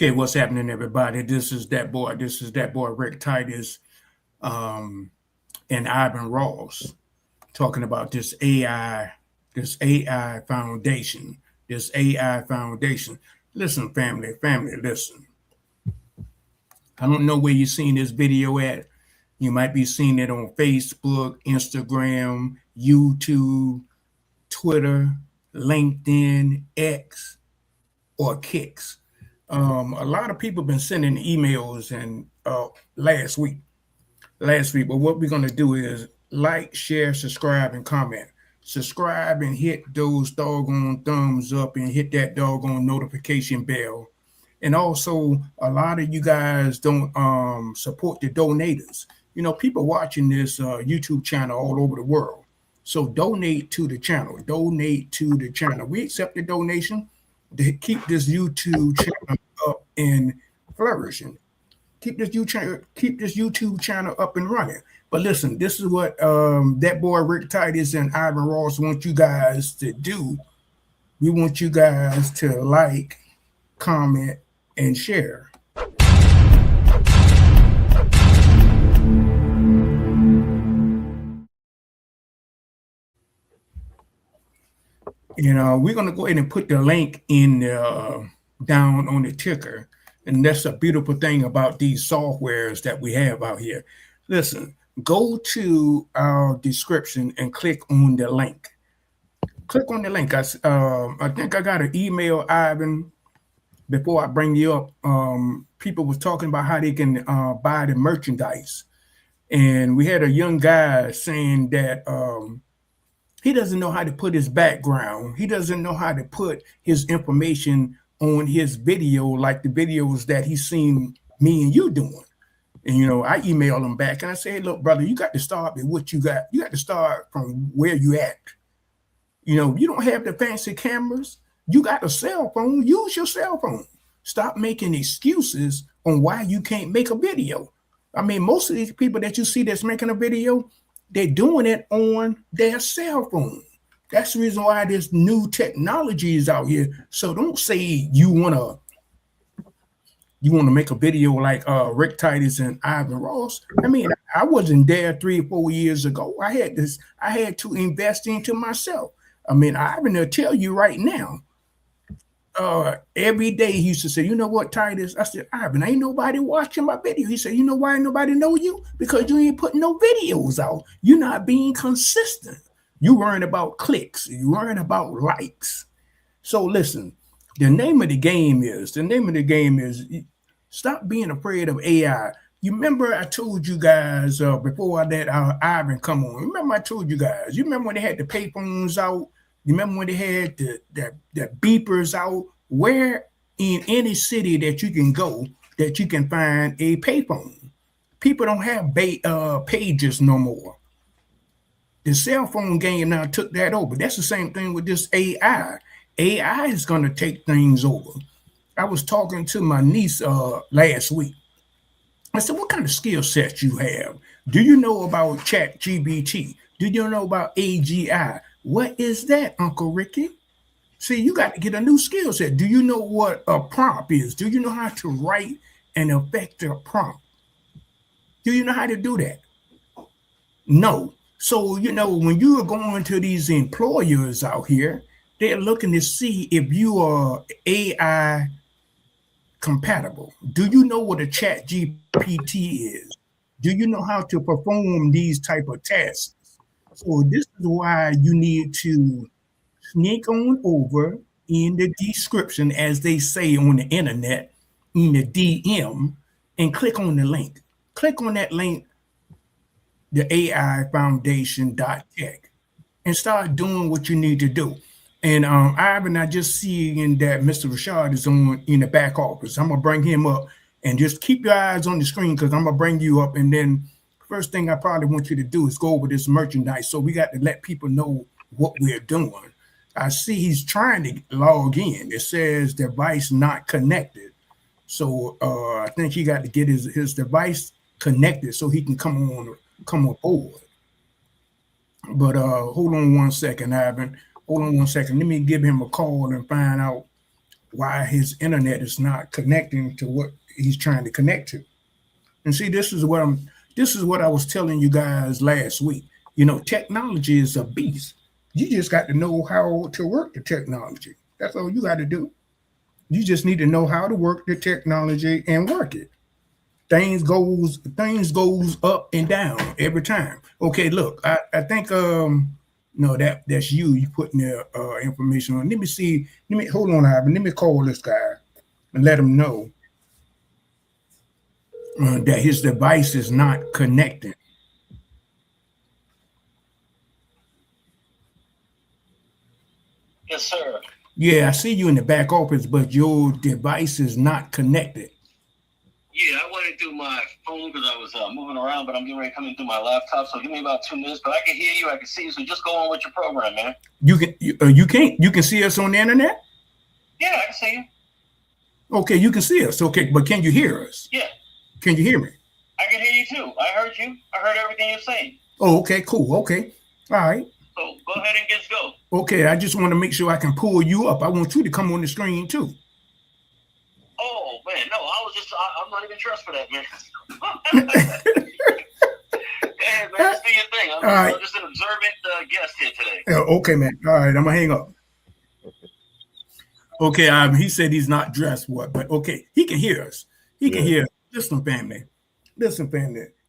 Okay, what's happening, everybody? This is that boy. This is that boy, Rick Titus, and Ivan Ross, talking about this AI foundation, this AI foundation. Listen, family, listen. I don't know where you're seeing this video at. You might be seeing it on Facebook, Instagram, YouTube, Twitter, LinkedIn, X, or Kicks. A lot of people have been sending emails and last week. But what we're going to do is like, share, subscribe, and comment. Subscribe and hit those doggone thumbs up and hit that doggone notification bell. And also, a lot of you guys don't support the donators. You know, people watching this YouTube channel all over the world. So donate to the channel. Donate to the channel. We accept the donation to keep this YouTube channel up and flourishing. Keep this YouTube channel up and running. But listen, this is what that boy Rick Titus and Ivan Ross want you guys to do. We want you guys to like, comment, and share. You know, we're gonna go ahead and put the link in down on the ticker. And that's a beautiful thing about these softwares that we have out here. Listen, go to our description and click on the link. Click on the link. I think I got an email, Ivan, before I bring you up. People was talking about how they can buy the merchandise. And we had a young guy saying that he doesn't know how to put his background. He doesn't know how to put his information on his video, like the videos that he's seen me and you doing. And, you know, I emailed him back and I said, hey, look, brother, you got to start with what you got. You got to start from where you at. You know, you don't have the fancy cameras. You got a cell phone. Use your cell phone. Stop making excuses on why you can't make a video. I mean, most of these people that you see that's making a video, they're doing it on their cell phone. That's the reason why this new technology is out here. So don't say you wanna make a video like Rick Titus and Ivan Ross. I mean, I wasn't there 3 or 4 years ago. I had to invest into myself. I mean, Ivan will tell you right now. Every day he used to say, you know what, Titus? I said, Ivan, ain't nobody watching my video. He said, you know why nobody know you? Because you ain't putting no videos out. You're not being consistent. You worrying about clicks. You worrying about likes. So listen, the name of the game is stop being afraid of AI. You remember I told you guys before I let Ivan come on. Remember I told you guys. You remember when they had the payphones out? You remember when they had the beepers out? Where in any city that you can go that you can find a payphone? People don't have pages no more. The cell phone game now took that over. That's the same thing with this AI. AI is going to take things over. I was talking to my niece last week. I said, what kind of skill sets you have? Do you know about ChatGPT? Do you know about AGI? What is that, Uncle Ricky? See, you got to get a new skill set. Do you know what a prompt is? Do you know how to write an effective prompt? Do you know how to do that? No. So, you know, when you are going to these employers out here, they're looking to see if you are AI compatible. Do you know what a chat GPT is? Do you know how to perform these type of tasks? So this is why you need to sneak on over in the description, as they say on the internet, in the DM, and click on the link. Click on that link, the AIFoundation.tech, and start doing what you need to do. And Ivan, I just seeing that Mr. Rashad is on in the back office. I'm gonna bring him up, and just keep your eyes on the screen because I'm gonna bring you up. And then first thing I probably want you to do is go over this merchandise. So we got to let people know what we're doing. I see he's trying to log in. It says device not connected. So I think he got to get his device connected so he can come aboard. But hold on one second, Ivan. Hold on one second. Let me give him a call and find out why his internet is not connecting to what he's trying to connect to. And see, this is what I was telling you guys last week. You know, technology is a beast. You just got to know how to work the technology. That's all you got to do. You just need to know how to work the technology and work it. Things goes up and down every time. Okay, look, I think no, that's you putting the information on. Let me see. Let me hold on, Ivan. Let me call this guy and let him know that his device is not connected. Yes, sir. Yeah, I see you in the back office, but your device is not connected. Yeah, I went through my phone because I was moving around, but I'm getting ready to come in through my laptop. So give me about 2 minutes. But I can hear you, I can see you. So just go on with your program, man. You can see us on the internet. Yeah, I can see you. Okay, you can see us. Okay, but can you hear us? Yeah. Can you hear me? I can hear you too. I heard you. I heard everything you're saying. Oh, okay, cool. Okay, all right. So go ahead and get go. Okay, I just want to make sure I can pull you up. I want you to come on the screen too. Oh man, no, I'm not even dressed for that, man. Hey, man, just do your thing. I'm just an observant guest here today. Okay, man. All right, I'm gonna hang up. Okay, he said he's not dressed what, but okay, he can hear us. He can hear us. Listen, family.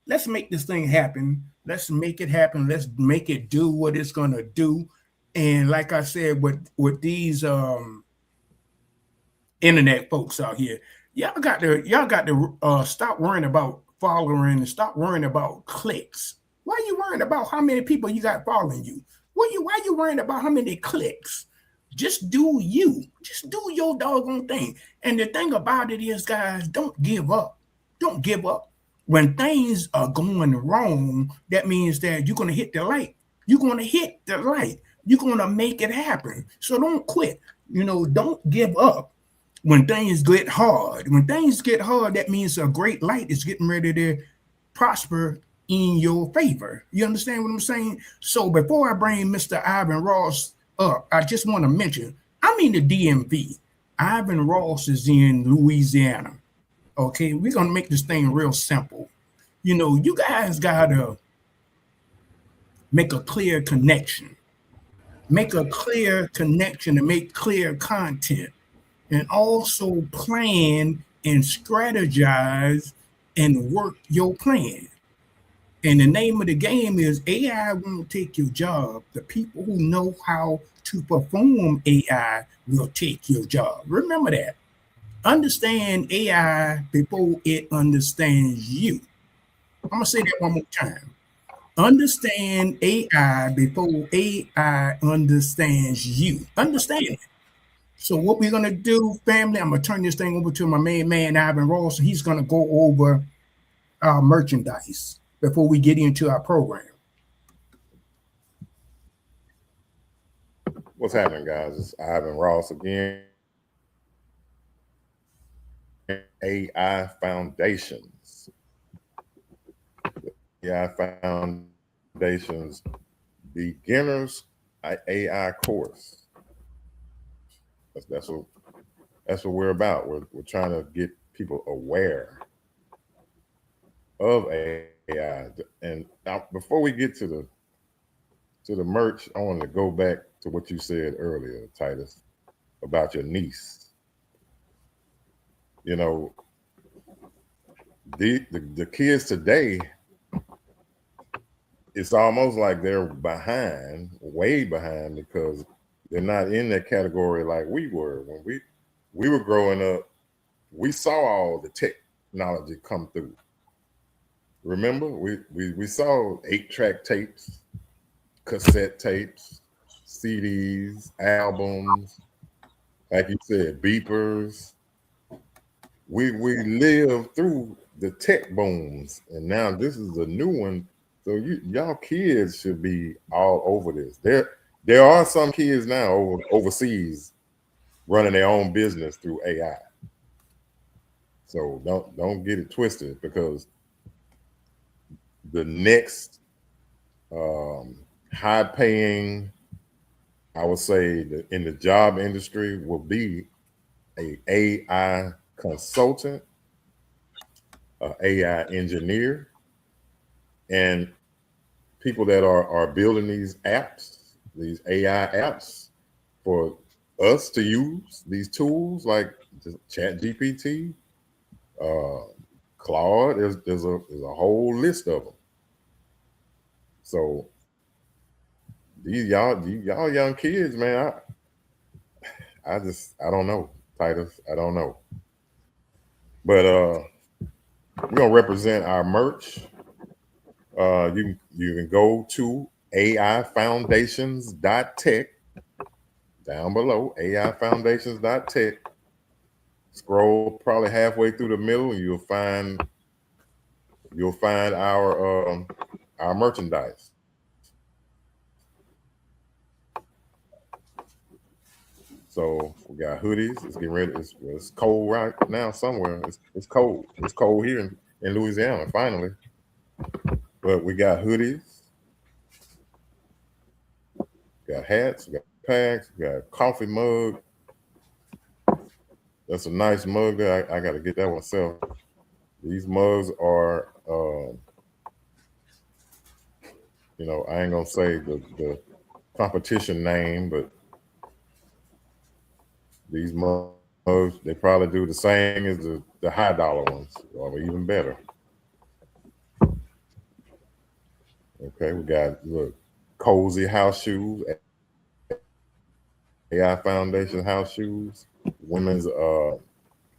Let's make this thing happen. Let's make it happen. Let's make it do what it's gonna do. And like I said, with these internet folks out here, y'all got to stop worrying about following and stop worrying about clicks. Why are you worrying about how many people you got following you? Why you worrying about how many clicks? Just do you. Just do your doggone thing. And the thing about it is, guys, don't give up. Don't give up. When things are going wrong, that means that you're going to hit the light. You're going to hit the light. You're going to make it happen. So don't quit. You know, don't give up when things get hard. When things get hard, that means a great light is getting ready to prosper in your favor. You understand what I'm saying? So before I bring Mr. Ivan Ross up, I just want to mention, I'm in the DMV. Ivan Ross is in Louisiana. Okay, we're going to make this thing real simple. You know, you guys got to make a clear connection. Make a clear connection and make clear content. And also plan and strategize and work your plan. And the name of the game is AI won't take your job. The people who know how to perform AI will take your job. Remember that. Understand AI before it understands you. I'm going to say that one more time. Understand AI before AI understands you. Understand it. So what we're going to do, family, I'm going to turn this thing over to my main man, Ivan Ross. He's going to go over our merchandise before we get into our program. What's happening, guys? It's Ivan Ross again. AI Foundations. AI Foundations Beginners AI course. That's what we're about. We're trying to get people aware of AI. And now, before we get to the merch, I wanted to go back to what you said earlier, Titus, about your niece. You know, the kids today, it's almost like they're behind, way behind, because they're not in that category like we were. When we were growing up, we saw all the technology come through. Remember, we saw 8-track tapes, cassette tapes, CDs, albums, like you said, beepers. We lived through the tech booms, and now this is a new one. So y'all kids should be all over this. There are some kids now overseas running their own business through AI. So don't get it twisted, because the next high paying, I would say, in the job industry will be a AI consultant, a AI engineer, and people that are building these apps, these AI apps for us to use, these tools like Chat GPT, Claude. There's a whole list of them. So these y'all young kids, man, I don't know, Titus. I don't know. But we're gonna represent our merch. You can go to AIFoundations.tech down below, AIFoundations.tech. Scroll probably halfway through the middle, and you'll find our merchandise. So we got hoodies. It's getting ready. It's cold right now somewhere. It's cold. It's cold here in Louisiana finally. But we got hoodies, got hats, we got packs, we got a coffee mug. That's a nice mug there. I got to get that myself. These mugs are, I ain't gonna say the competition name, but these mugs, they probably do the same as the high dollar ones, or even better. Okay, we got, look, cozy house shoes, AI Foundation house shoes, women's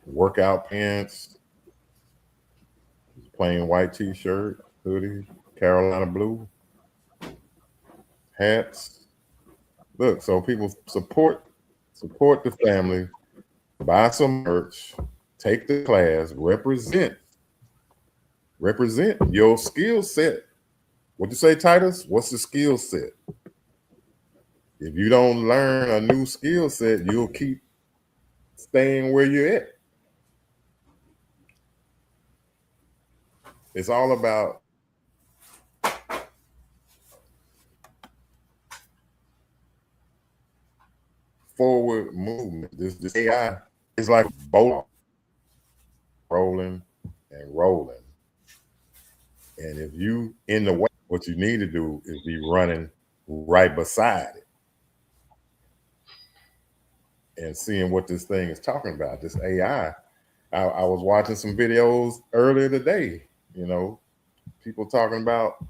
workout pants, plain white t-shirt, hoodie, Carolina blue, hats. Look, so people support the family, buy some merch, take the class, represent your skill set. What you say, Titus? What's the skill set? If you don't learn a new skill set, you'll keep staying where you're at. It's all about forward movement. This AI is like boat rolling and rolling. And if you in the way, what you need to do is be running right beside it and seeing what this thing is talking about. This AI. I was watching some videos earlier today, people talking about,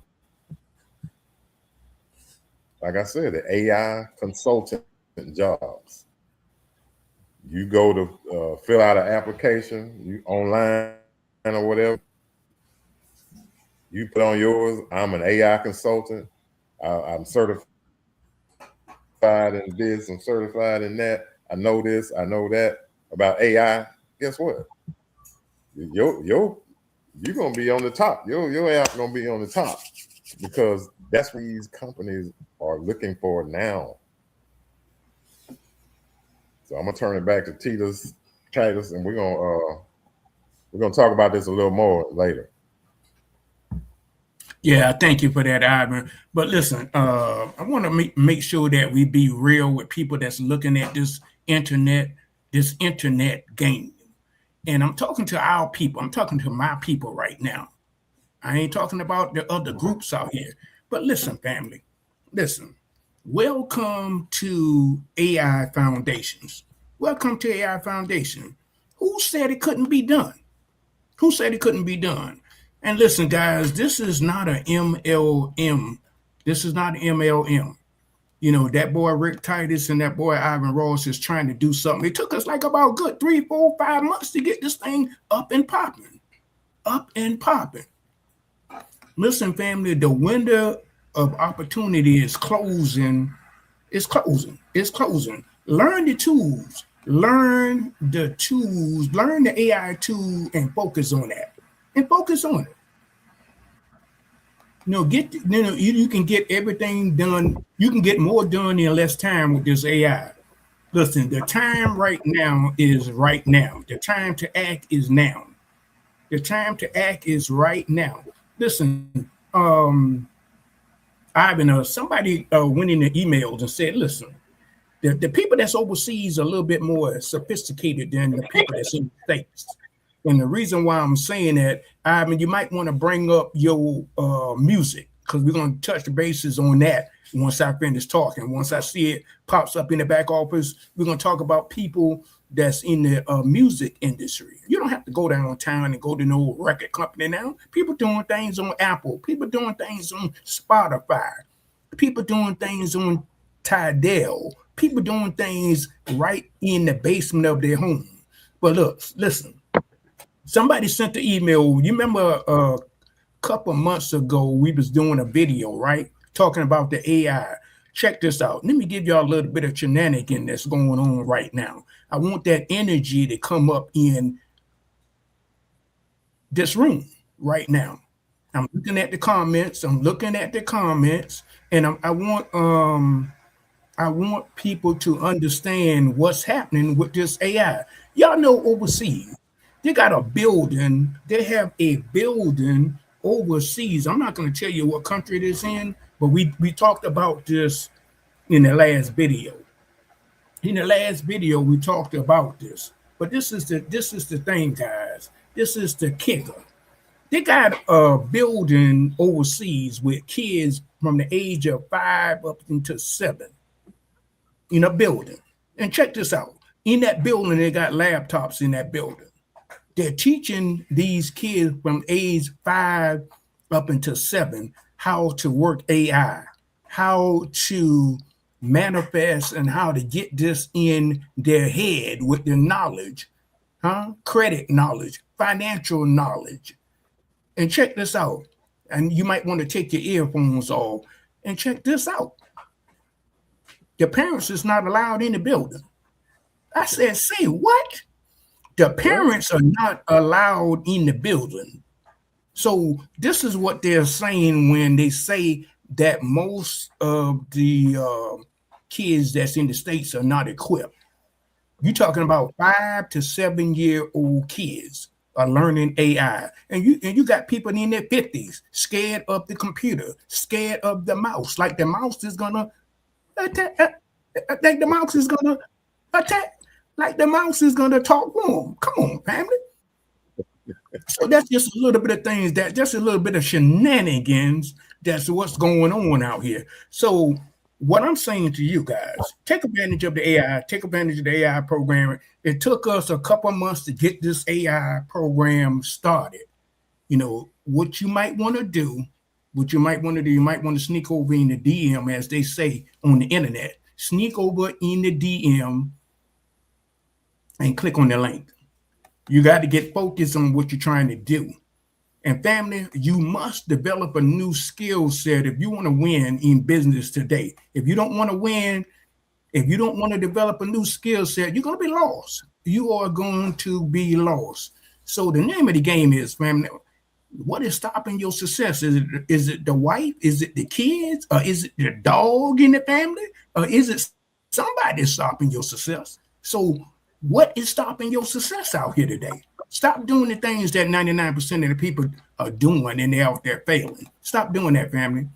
like I said, the AI consultant jobs. You go to fill out an application, you online or whatever. You put on yours. I'm an AI consultant. I'm certified in this. I'm certified in that. I know this. I know that about AI. Guess what? You're gonna be on the top. Your app gonna be on the top because that's what these companies are looking for now. So I'm gonna turn it back to Titus, and we're gonna talk about this a little more later. Yeah, thank you for that, Ivan. But listen, I want to make sure that we be real with people that's looking at this internet game. And I'm talking to our people. I'm talking to my people right now. I ain't talking about the other groups out here. But listen, family, listen. Welcome to AI Foundations. Welcome to AI Foundation. Who said it couldn't be done? Who said it couldn't be done? And listen, guys, this is not an MLM. This is not an MLM. That boy Rick Titus and that boy Ivan Ross is trying to do something. It took us like about good 3, 4, 5 months to get this thing up and popping. Up and popping. Listen, family, the window of opportunity is closing. It's closing. It's closing. Learn the tools. Learn the AI tool and focus on that. And focus on it. You can get everything done. You can get more done in less time with this AI. Listen, the time right now is right now. The time to act is now. The time to act is right now. Listen, Ivan, somebody went in the emails and said, listen, The people that's overseas are a little bit more sophisticated than the people that's in the States. And the reason why I'm saying that, I mean, you might want to bring up your music, because we're going to touch the bases on that once I finish talking. Once I see it pops up in the back office, we're going to talk about people that's in the music industry. You don't have to go downtown and go to no record company now. People doing things on Apple. People doing things on Spotify. People doing things on Tidal. People doing things right in the basement of their home. But look, listen. Somebody sent the email. You remember a couple months ago, we was doing a video, right? Talking about the AI. Check this out. Let me give y'all a little bit of shenanigan that's going on right now. I want that energy to come up in this room right now. I'm looking at the comments. And I want people to understand what's happening with this AI. Y'all know overseas, they got a building. They have a building overseas. I'm not going to tell you what country it is in, but we talked about this in the last video. In the last video, we talked about this. But this is the thing, guys. This is the kicker. They got a building overseas with kids from the age of 5 up into 7 in a building. And check this out. In that building, they got laptops in that building. They're teaching these kids from age 5 up until 7 how to work AI, how to manifest, and how to get this in their head with their knowledge, credit knowledge, financial knowledge. And check this out. And you might want to take your earphones off and check this out. The parents is not allowed in the building. I said, say what? The parents are not allowed in the building. So this is what they're saying when they say that most of the kids that's in the States are not equipped. You're talking about 5 to 7-year-old kids are learning AI. And you got people in their 50s scared of the computer, scared of the mouse, like the mouse is gonna attack, like the mouse is gonna attack. Like the mouse is gonna talk to them. Come on, family. So that's just a little bit of things, that just a little bit of shenanigans. That's what's going on out here. So what I'm saying to you guys, take advantage of the AI, take advantage of the AI program. It took us a couple of months to get this AI program started. You know, what you might want to do, you might want to sneak over in the DM, as they say on the internet. Sneak over in the DM and click on the link. You got to get focused on what you're trying to do. And family, you must develop a new skill set if you want to win in business today. If you don't want to win, if you don't want to develop a new skill set, you're going to be lost. You are going to be lost. So the name of the game is, family, what is stopping your success? Is it the wife? Is it the kids? Or is it the dog in the family? Or is it somebody stopping your success? So what is stopping your success out here today? Stop doing the things that 99% of the people are doing and they're out there failing. Stop doing that, family.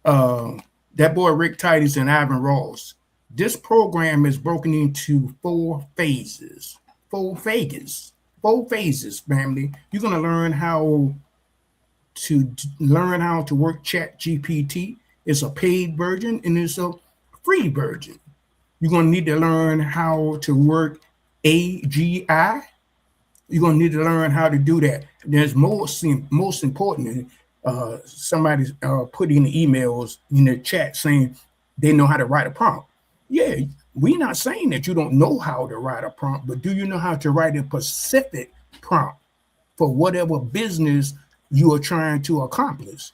That boy Rick Titus and Ivan Ross. This program is broken into 4 phases. 4 phases. 4 phases, family. You're going to learn how to work Chat GPT. It's a paid version and it's a free version. You're going to need to learn how to work AGI. You're going to need to learn how to do that. There's most importantly, somebody put in the emails in the chat saying they know how to write a prompt. Yeah, we're not saying that you don't know how to write a prompt, but do you know how to write a specific prompt for whatever business you are trying to accomplish?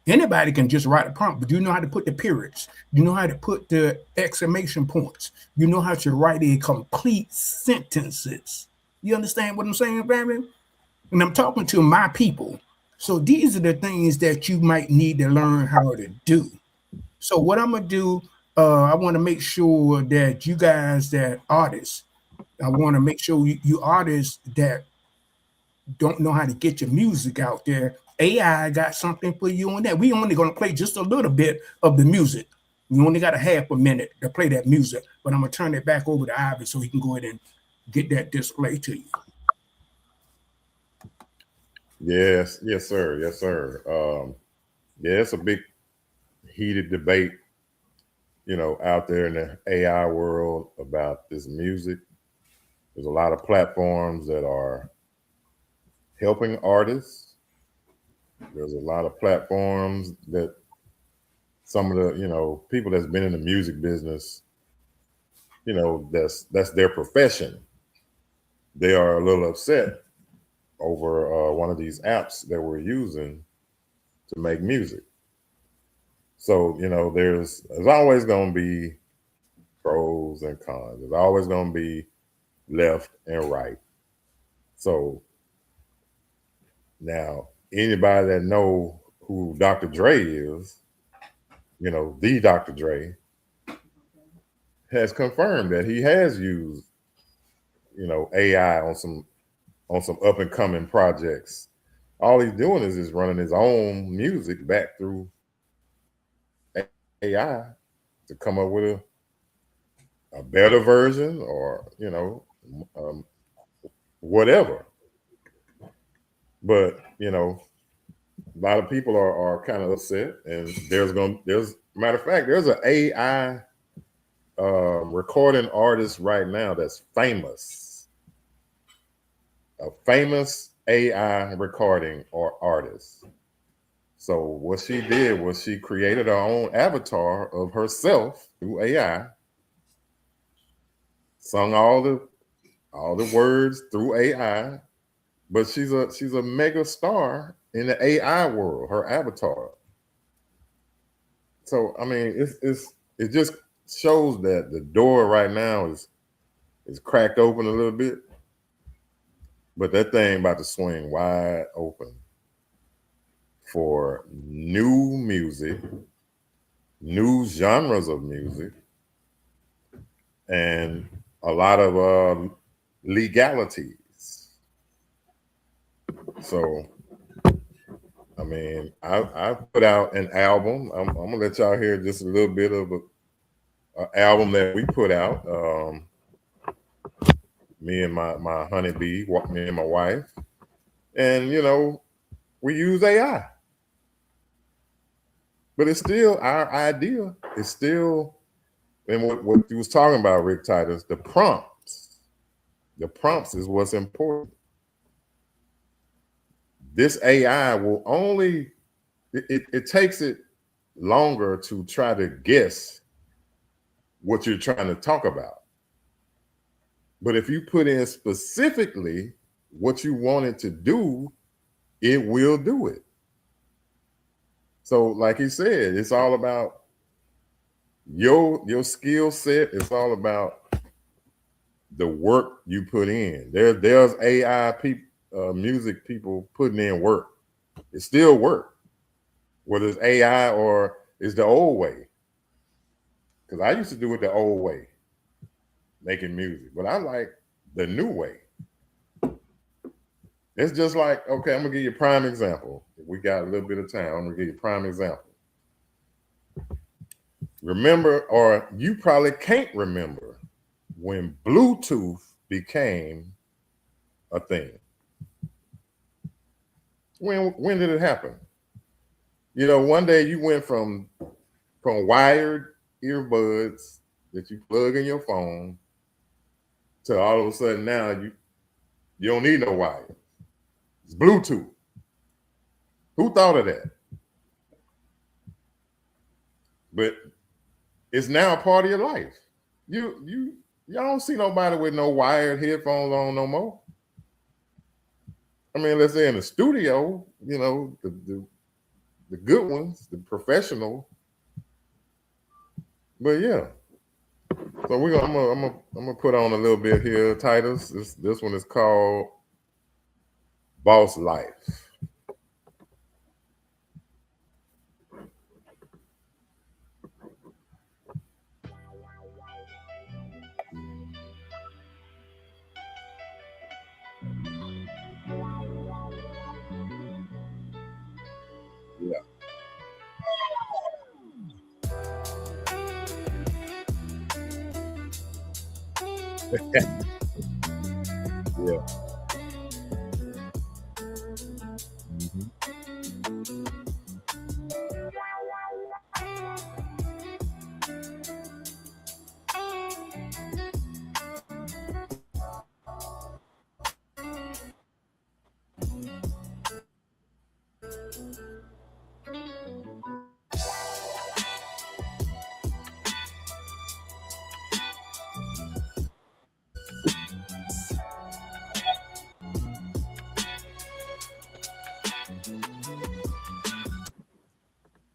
Anybody can just write a prompt, but do you know how to put the periods? You know how to put the exclamation points? You know how to write a complete sentences? You understand what I'm saying, family? And I'm talking to my people. So these are the things that you might need to learn how to do. So what I'm going to do, I want to make sure that you guys that artists, I want to make sure you artists that don't know how to get your music out there, AI got something for you on that. We only going to play just a little bit of the music. You only got a half a minute to play that music, but I'm gonna turn it back over to Ivy so he can go ahead and get that display to you. Yes, yes, sir, yes, sir. Yeah, it's a big heated debate, out there in the AI world about this music. There's a lot of platforms that are helping artists. There's a lot of platforms that some of the people that's been in the music business, that's their profession. They are a little upset over one of these apps that we're using to make music. So there's always going to be pros and cons. There's always going to be left and right. So now anybody that know who Dr. Dre is, the Dr. Dre, has confirmed that he has used, AI on some up and coming projects. All he's doing is just running his own music back through AI to come up with a better version, or whatever. But a lot of people are kind of upset, and there's matter of fact, there's an AI recording artist right now that's famous, a famous AI recording or artist. So what she did was she created her own avatar of herself through AI, sung all the words through AI, but she's a mega star in the AI world, her avatar. So I mean, it just shows that the door right now is cracked open a little bit, but that thing about to swing wide open for new music, new genres of music, and a lot of legalities. So I mean, I put out an album. I'm gonna let y'all hear just a little bit of an album that we put out. Me and my honeybee, me and my wife, and we use AI, but it's still our idea. It's still, and what you was talking about, Rick Titus, the prompts. The prompts is what's important. This AI will only it takes it longer to try to guess what you're trying to talk about. But if you put in specifically what you want it to do, it will do it. So like he said, it's all about your skill set. It's all about the work you put in. There's AI music people putting in work. It's still work, whether it's AI or it's the old way. Because I used to do it the old way, making music, but I like the new way. It's just like, okay, I'm gonna give you a prime example. We got a little bit of time. I'm gonna give you a prime example. Remember, or you probably can't remember, when Bluetooth became a thing. When did it happen? One day you went from wired earbuds that you plug in your phone to all of a sudden now you don't need no wire. It's Bluetooth. Who thought of that? But it's now a part of your life. Y'all don't see nobody with no wired headphones on no more. I mean, let's say in the studio, the good ones, the professional. But yeah. So I'm gonna put on a little bit here, Titus. This one is called Boss Life. Yeah. Yeah. Mhm.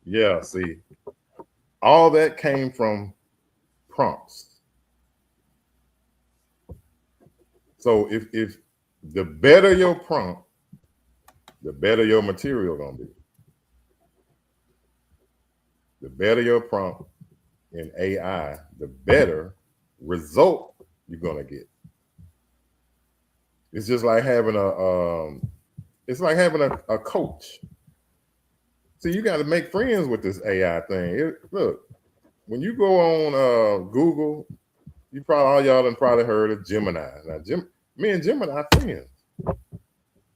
Yeah, see, all that came from prompts. So if the better your prompt, the better your material gonna be. The better your prompt in AI, the better result you're gonna get. It's just like having it's like having a coach. See, you got to make friends with this AI thing. Look, when you go on Google, you probably all y'all done probably heard of Gemini. Now, me and Gemini are friends.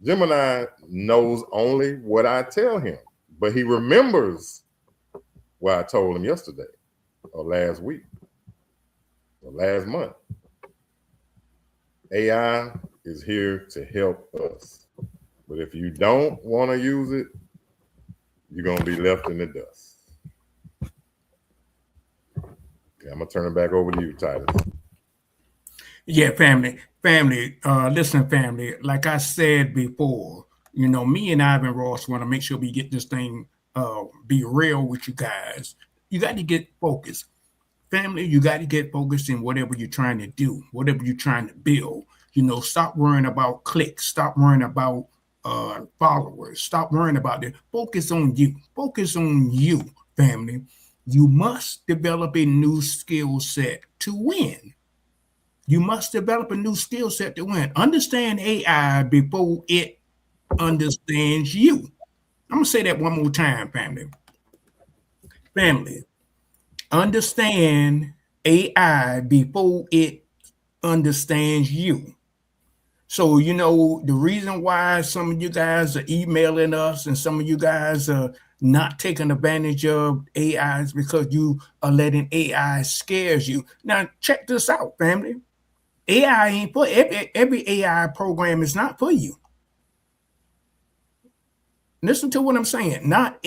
Gemini knows only what I tell him, but he remembers what I told him yesterday, or last week, or last month. AI is here to help us, but if you don't want to use it, you're gonna be left in the dust. Okay, I'm gonna turn it back over to you, Titus. Yeah, family. Listen, family. Like I said before, me and Ivan Ross want to make sure we get this thing, be real with you guys. You got to get focused. Family, you got to get focused in whatever you're trying to do, whatever you're trying to build. Stop worrying about clicks. Stop worrying about followers. Stop worrying about it. Focus on you. Focus on you, family. You must develop a new skill set to win. You must develop a new skill set to win. Understand AI before it understands you. I'm going to say that one more time, family. Family, understand AI before it understands you. So, the reason why some of you guys are emailing us and some of you guys are not taking advantage of AI is because you are letting AI scares you. Now, check this out, family. AI ain't for every AI program is not for you. Listen to what I'm saying. Not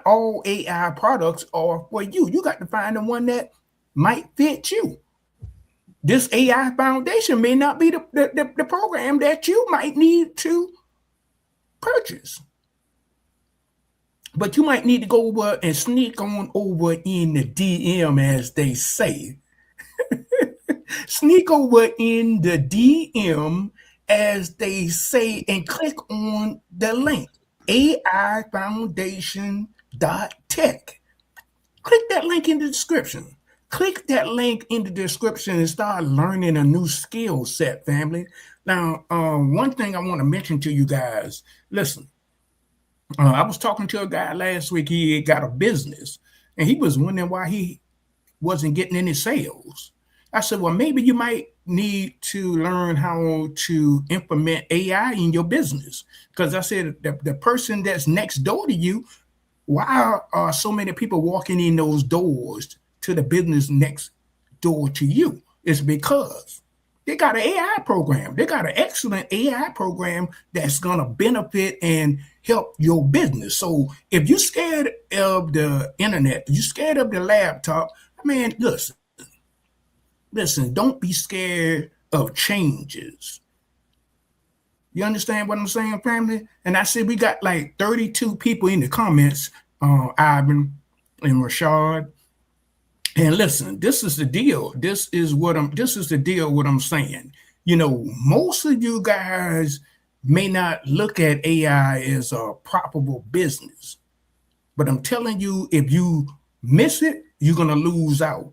all AI products are for you. You got to find the one that might fit you. This AI foundation may not be the program that you might need to purchase. But you might need to go over and sneak on over in the DM, as they say. Sneak over in the DM, as they say, and click on the link, AIFoundation.tech. Click that link in the description. Click that link in the description and start learning a new skill set, family. Now, one thing I want to mention to you guys, listen, I was talking to a guy last week. He got a business, and he was wondering why he wasn't getting any sales. I said, well, maybe you might need to learn how to implement AI in your business. Because I said, the person that's next door to you, why are so many people walking in those doors to the business next door to you? It's because they got an AI program. They got an excellent AI program that's going to benefit and help your business. So if you're scared of the internet, you're scared of the laptop, man, listen, don't be scared of changes. You understand what I'm saying, family? And I said we got like 32 people in the comments, Ivan and Rashad. And listen, this is the deal. This is the deal what I'm saying. Most of you guys may not look at AI as a profitable business. But I'm telling you, if you miss it, you're gonna lose out.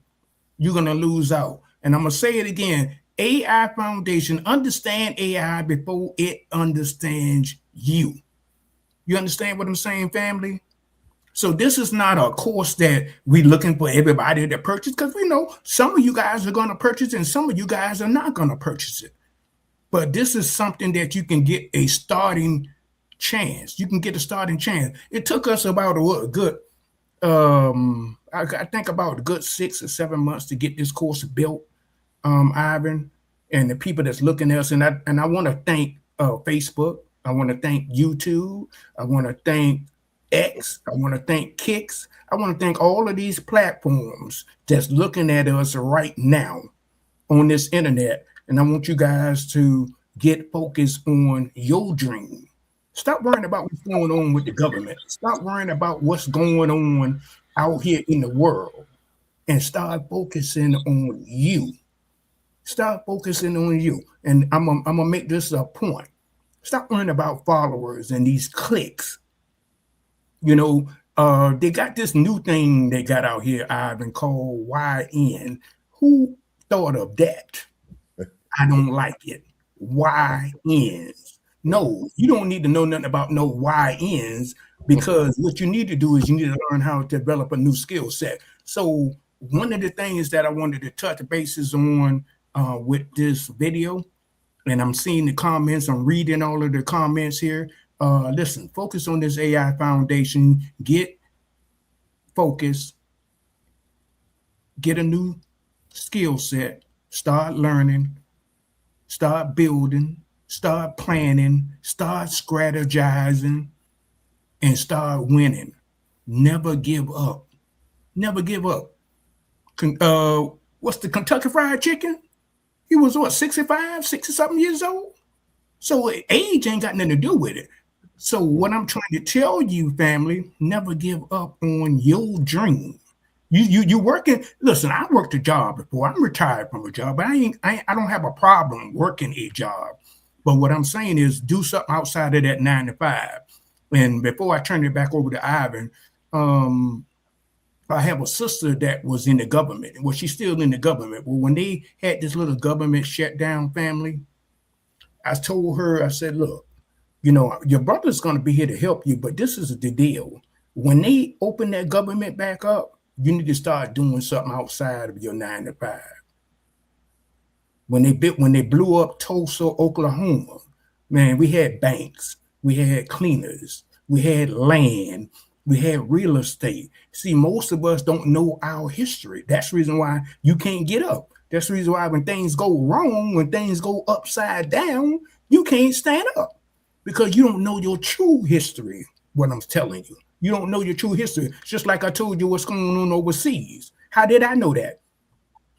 You're gonna lose out. And I'm gonna say it again. AI Foundation, understand AI before it understands you. You understand what I'm saying, family? So this is not a course that we're looking for everybody to purchase, because we know some of you guys are going to purchase and some of you guys are not going to purchase it. But this is something that you can get a starting chance. You can get a starting chance. It took us about a good, I think about a good 6 or 7 months to get this course built, Ivan, and the people that's looking at us. And I want to thank Facebook. I want to thank YouTube. I want to thank X. I want to thank Kicks. I want to thank all of these platforms that's looking at us right now on this internet. And I want you guys to get focused on your dream. Stop worrying about what's going on with the government. Stop worrying about what's going on out here in the world, and start focusing on you. Start focusing on you. And I'm gonna make this a point. Stop worrying about followers and these clicks. You know, they got this new thing they got out here, Ivan, called YN. Who thought of that? I don't like it. YNs. No, you don't need to know nothing about no YNs, because what you need to do is you need to learn how to develop a new skill set. So one of the things that I wanted to touch bases on with this video, and I'm seeing the comments, I'm reading all of the comments here. Listen, focus on this AI foundation, get focused, get a new skill set, start learning, start building, start planning, start strategizing, and start winning. Never give up. Never give up. What's the Kentucky Fried Chicken? He was what, 65, 60-something years old? So age ain't got nothing to do with it. So what I'm trying to tell you, family, never give up on your dream. You working. Listen, I worked a job before. I'm retired from a job, but I don't have a problem working a job. But what I'm saying is do something outside of that 9 to 5. And before I turn it back over to Ivan, I have a sister that was in the government. Well, she's still in the government. Well, when they had this little government shutdown, family, I told her, I said, look, you know, your brother's going to be here to help you, but this is the deal. When they open that government back up, you need to start doing something outside of your 9 to 5. When they blew up Tulsa, Oklahoma, man, we had banks, we had cleaners, we had land, we had real estate. See, most of us don't know our history. That's the reason why you can't get up. That's the reason why when things go wrong, when things go upside down, you can't stand up, because you don't know your true history. What I'm telling you, you don't know your true history. It's just like I told you what's going on overseas. How did I know that?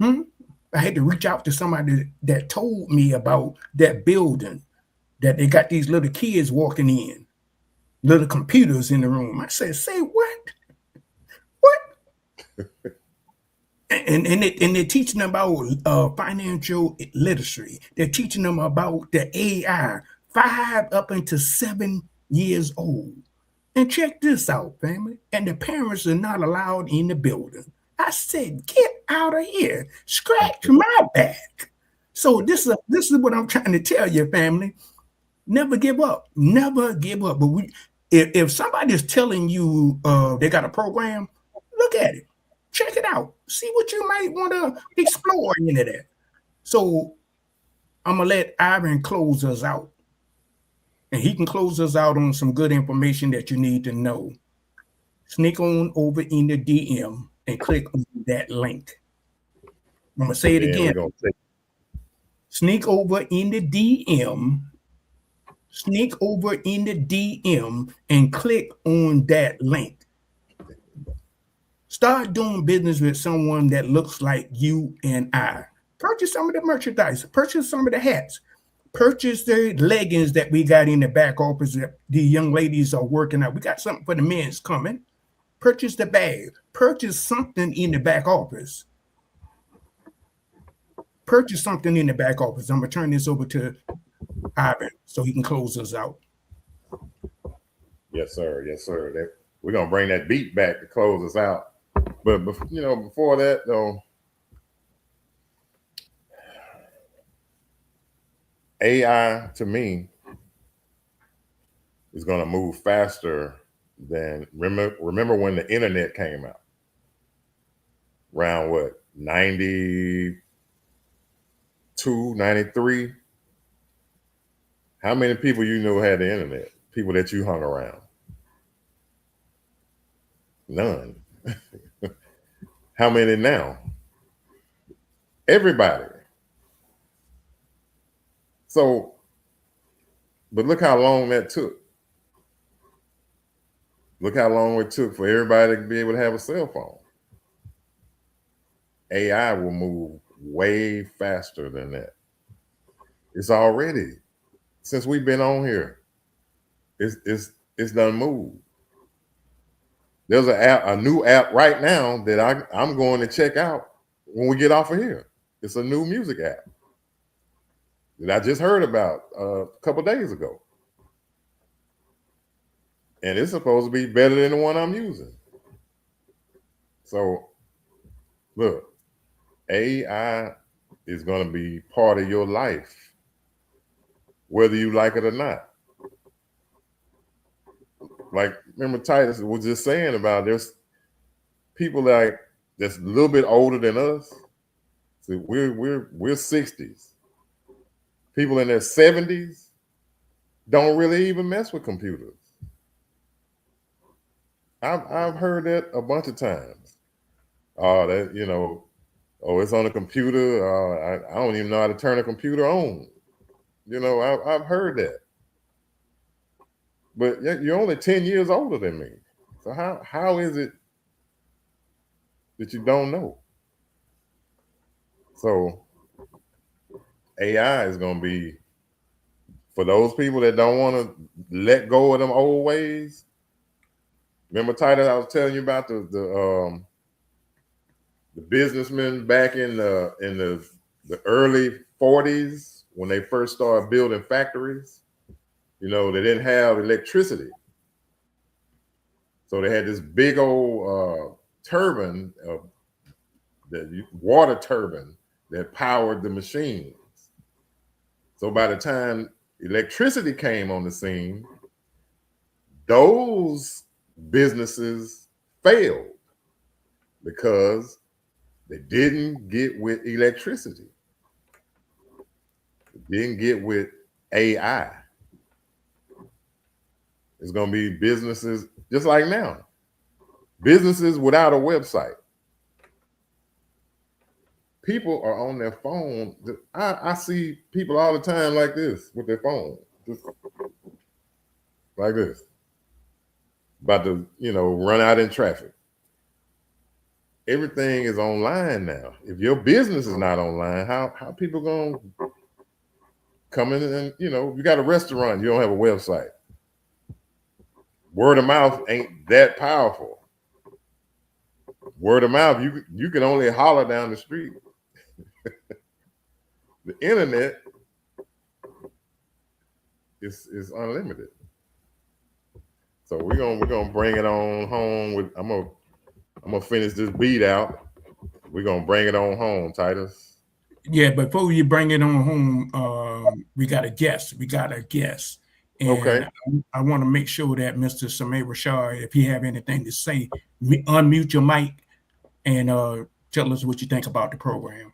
I had to reach out to somebody that told me about that building, that they got these little kids walking in, little computers in the room. I said, say what? What? And they're teaching them about financial literacy. They're teaching them about the AI, 5 up into 7 years old. And check this out, family. And the parents are not allowed in the building. I said, get out of here. Scratch my back. So this is what I'm trying to tell you, family. Never give up. Never give up. But if somebody's telling you they got a program, look at it. Check it out. See what you might want to explore into that. So I'm going to let Ivan close us out. And he can close us out on some good information that you need to know. Sneak on over in the DM and click on that link. I'm going to say it again. Sneak over in the DM. Sneak over in the DM and click on that link. Start doing business with someone that looks like you and I. Purchase some of the merchandise. Purchase some of the hats. Purchase the leggings that we got in the back office that the young ladies are working out. We got something for the men's coming. Purchase the bag. Purchase something in the back office. Purchase something in the back office. I'm going to turn this over to Ivan so he can close us out. Yes, sir. Yes, sir. We're going to bring that beat back to close us out. But, you know, before that, though, AI, to me, is going to move faster than remember when the internet came out around what 92, 93. How many people you knew had the internet? People that you hung around? None. How many now? Everybody. So, but look how long that took. Look how long it took for everybody to be able to have a cell phone. AI will move way faster than that. It's already, since we've been on here, it's done moved. There's a new app right now that I'm going to check out when we get off of here. It's a new music app that I just heard about a couple days ago. And it's supposed to be better than the one I'm using. So, look, AI is going to be part of your life, whether you like it or not. Like, remember Titus was just saying about there's people like that's a little bit older than us. So we're 60s. People in their 70s don't really even mess with computers. I've heard that a bunch of times. Oh, that it's on a computer. I don't even know how to turn a computer on. I've heard that. But you're only 10 years older than me. So how is it that you don't know? So AI is going to be, for those people that don't want to let go of them old ways. Remember, Titus, I was telling you about the businessmen back in the early 40s when they first started building factories. They didn't have electricity. So they had this big old turbine, the water turbine that powered the machines. So by the time electricity came on the scene, those businesses failed because they didn't get with electricity. They didn't get with AI. It's going to be businesses just like now. Businesses without a website. People are on their phone. I see people all the time like this with their phone. Just like this. About to, run out in traffic. Everything is online now. If your business is not online, how people going to come in and, you got a restaurant, you don't have a website. Word of mouth ain't that powerful. Word of mouth, you can only holler down the street. The internet is unlimited. So we're gonna bring it on home with I'm gonna finish this beat out. We're gonna bring it on home, Titus. Yeah, before you bring it on home, we got a guest. And okay. I want to make sure that Mr. Samir Rashad, if you have anything to say, unmute your mic and tell us what you think about the program.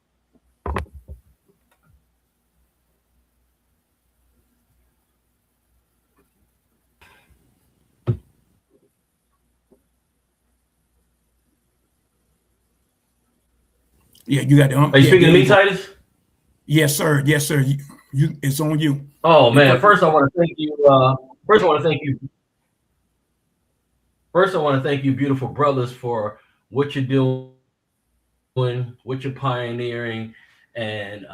Yeah, you got to. Are you speaking to me, Titus? Yes, sir. Yes, sir. You it's on you. Oh man! First, I want to thank you. First, I want to thank you, beautiful brothers, for what you're doing, what you're pioneering, and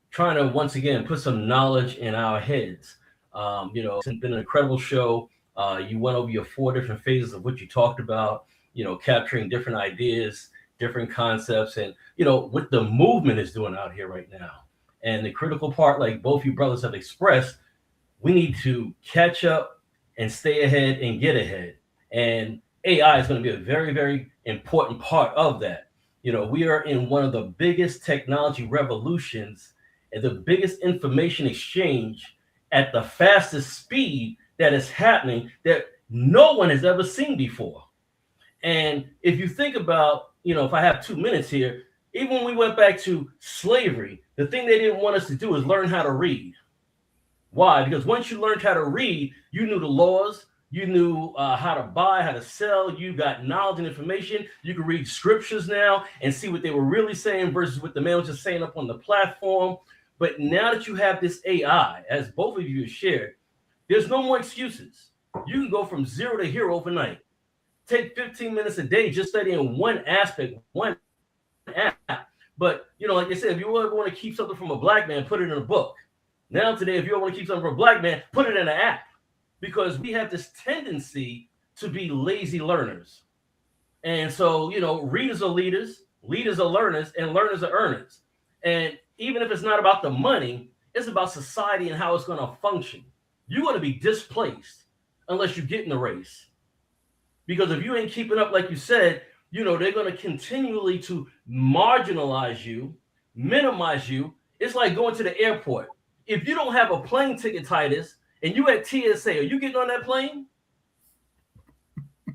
trying to once again put some knowledge in our heads. It's been an incredible show. You went over your 4 different phases of what you talked about. Capturing different ideas, different concepts, and what the movement is doing out here right now. And the critical part, like both you brothers have expressed, we need to catch up and stay ahead and get ahead. And AI is going to be a very, very important part of that. We are in one of the biggest technology revolutions and the biggest information exchange at the fastest speed that is happening, that no one has ever seen before. And if you think about, if I have 2 minutes here, even when we went back to slavery, the thing they didn't want us to do is learn how to read. Why? Because once you learned how to read, you knew the laws, you knew how to buy, how to sell, you got knowledge and information. You could read scriptures now and see what they were really saying versus what the man was just saying up on the platform. But now that you have this AI, as both of you have shared, there's no more excuses. You can go from 0 to hero overnight. Take 15 minutes a day just studying one aspect, one app. But, like I said, if you ever want to keep something from a black man, put it in a book. Now today, if you want to keep something from a black man, put it in an app. Because we have this tendency to be lazy learners. And so, readers are leaders are learners, and learners are earners. And even if it's not about the money, it's about society and how it's going to function. You're going to be displaced unless you get in the race. Because if you ain't keeping up, like you said, they're going to continually to marginalize you, minimize you. It's like going to the airport. If you don't have a plane ticket, Titus, and you at TSA, are you getting on that plane?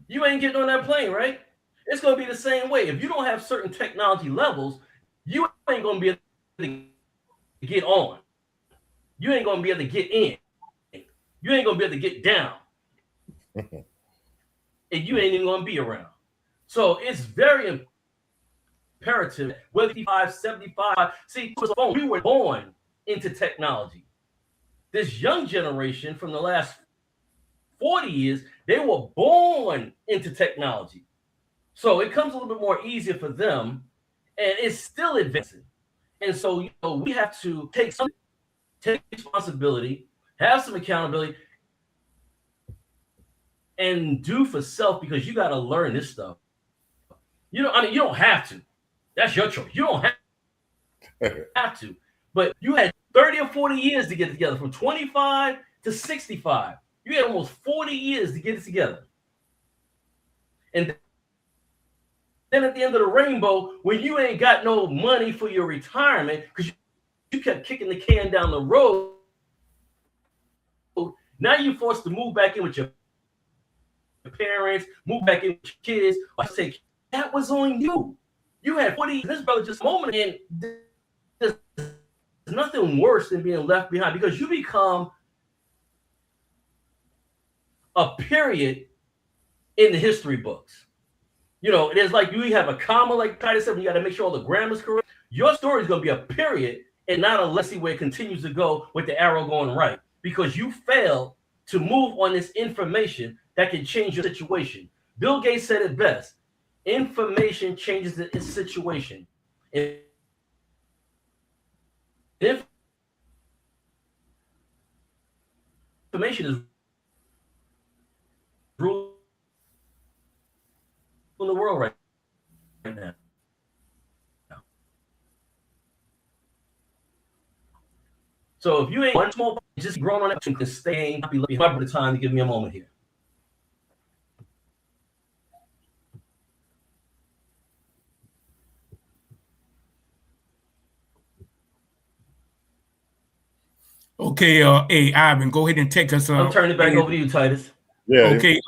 You ain't getting on that plane, right? It's going to be the same way. If you don't have certain technology levels, you ain't going to be able to get on. You ain't going to be able to get in. You ain't going to be able to get down. And you ain't even going to be around. So it's very imperative, whether 55, 75. See, we were born into technology. This young generation from the last 40 years, they were born into technology. So it comes a little bit more easier for them, and it's still advancing. And so, we have to take responsibility, have some accountability, and do for self, because you got to learn this stuff. You don't have to. That's your choice. You don't have to. But you had 30 or 40 years to get together, from 25 to 65. You had almost 40 years to get it together. And then at the end of the rainbow, when you ain't got no money for your retirement because you kept kicking the can down the road, now you're forced to move back in with your parents, move back in with your kids. I say, that was on you. You had 40 years. This brother just a moment, and there's nothing worse than being left behind, because you become a period in the history books. It is like you have a comma, like Titus said, you got to make sure all the grammar's correct. Your story is going to be a period and not a lessee where it continues to go with the arrow going right, because you failed to move on this information that can change your situation. Bill Gates said it best. Information changes the situation. Information is ruling the world right now. So if you ain't one small, just growing on that, you can stay. Be looking for the time to give me a moment here. Okay, hey, Ivan, go ahead and take us. I'm turning it back over to you, Titus. Yeah. Okay,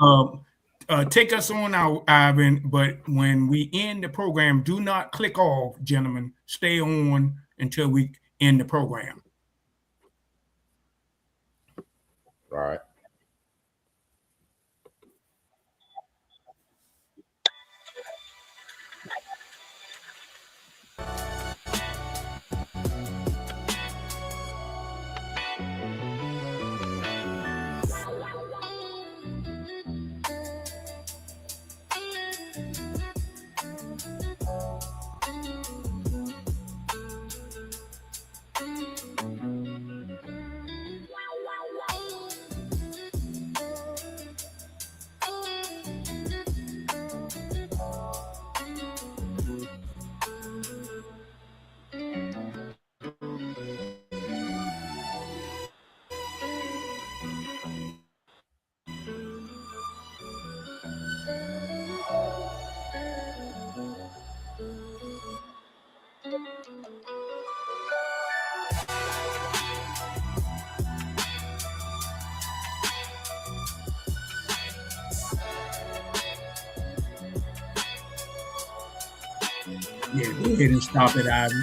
take us on out, Ivan. But when we end the program, do not click off, gentlemen. Stay on until we end the program. All right. Yeah, go ahead and stop it, Ivan.